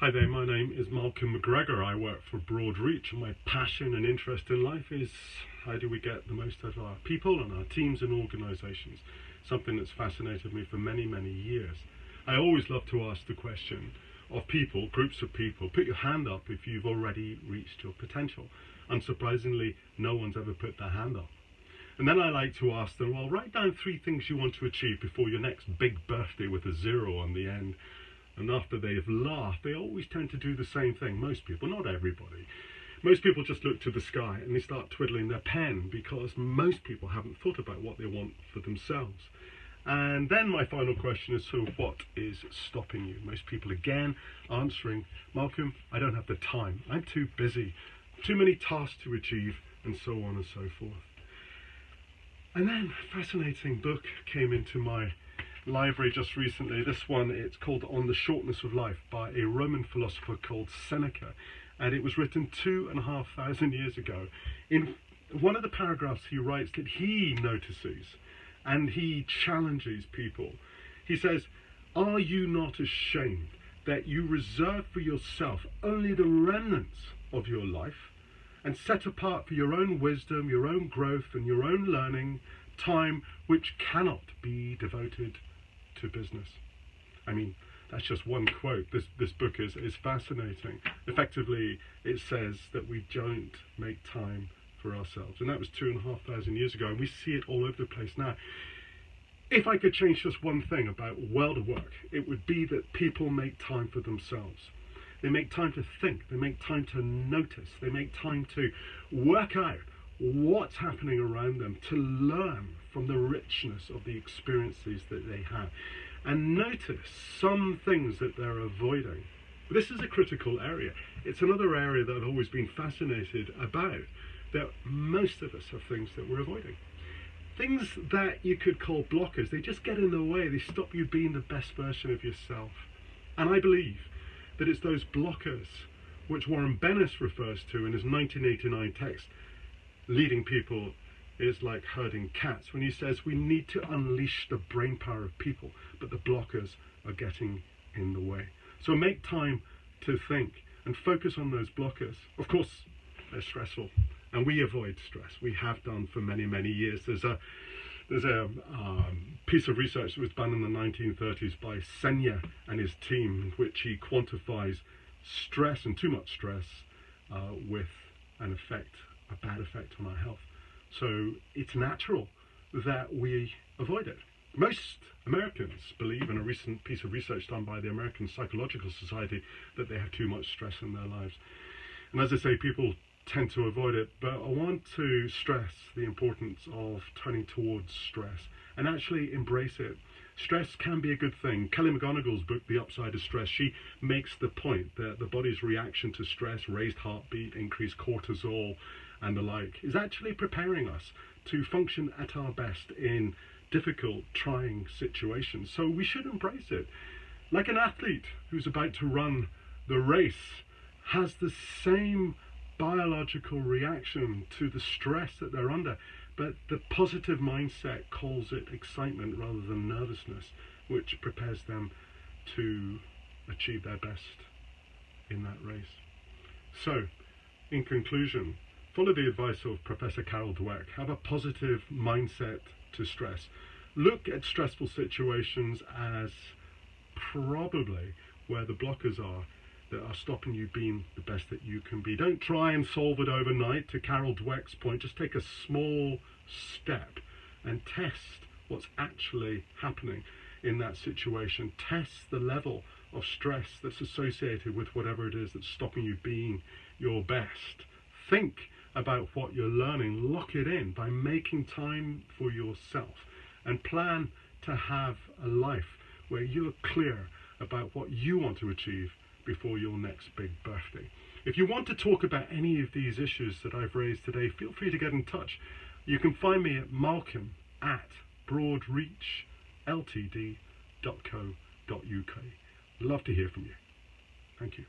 Hi there, my name is Malcolm McGregor. I work for Broadreach, and my passion and interest in life is how do we get the most out of our people and our teams and organisations, something that's fascinated me for many, many years. I always love to ask the question of people, groups of people, put your hand up if you've already reached your potential. Unsurprisingly, no one's ever put their hand up. And then I like to ask them, well, write down 3 things you want to achieve before your next big birthday with a 0 on the end. And after they've laughed, they always tend to do the same thing. Most people, not everybody. Most people just look to the sky and they start twiddling their pen because most people haven't thought about what they want for themselves. And then my final question is, so what is stopping you? Most people again answering, Malcolm, I don't have the time. I'm too busy. Too many tasks to achieve, and so on and so forth. And then a fascinating book came into my library just recently. This one, it's called On the Shortness of Life by a Roman philosopher called Seneca, and it was written 2,500 years ago. In one of the paragraphs he writes that he notices and he challenges people. He says, are you not ashamed that you reserve for yourself only the remnants of your life and set apart for your own wisdom, your own growth and your own learning time which cannot be devoted to business? I mean, that's just one quote. This book is fascinating. Effectively, it says that we don't make time for ourselves. And that was 2,500 years ago, and we see it all over the place now. If I could change just one thing about world of work, it would be that people make time for themselves. They make time to think, they make time to notice, they make time to work out what's happening around them, to learn from the richness of the experiences that they have, and notice some things that they're avoiding. This is a critical area. It's another area that I've always been fascinated about, that most of us have things that we're avoiding. Things that you could call blockers. They just get in the way. They stop you being the best version of yourself. And I believe that it's those blockers which Warren Bennis refers to in his 1989 text, Leading People is like herding cats, when he says we need to unleash the brain power of people, but the blockers are getting in the way. So make time to think and focus on those blockers. Of course, they're stressful, and we avoid stress. We have done for many, many years. There's a piece of research that was done in the 1930s by Senya and his team, in which he quantifies stress and too much stress with an effect, a bad effect on our health. So it's natural that we avoid it. Most Americans believe, in a recent piece of research done by the American Psychological Society, that they have too much stress in their lives. And as I say, people tend to avoid it, but I want to stress the importance of turning towards stress and actually embrace it. Stress can be a good thing. Kelly McGonigal's book, The Upside of Stress, she makes the point that the body's reaction to stress, raised heartbeat, increased cortisol, and the like, is actually preparing us to function at our best in difficult, trying situations. So we should embrace it. Like an athlete who's about to run the race has the same biological reaction to the stress that they're under, but the positive mindset calls it excitement rather than nervousness, which prepares them to achieve their best in that race. So, in conclusion, follow the advice of Professor Carol Dweck. Have a positive mindset to stress. Look at stressful situations as probably where the blockers are that are stopping you being the best that you can be. Don't try and solve it overnight. To Carol Dweck's point, just take a small step and test what's actually happening in that situation. Test the level of stress that's associated with whatever it is that's stopping you being your best. Think about what you're learning. Lock it in by making time for yourself, and plan to have a life where you're clear about what you want to achieve before your next big birthday. If you want to talk about any of these issues that I've raised today, feel free to get in touch. You can find me at malcolm@broadreachltd.co.uk. Love to hear from you. Thank you.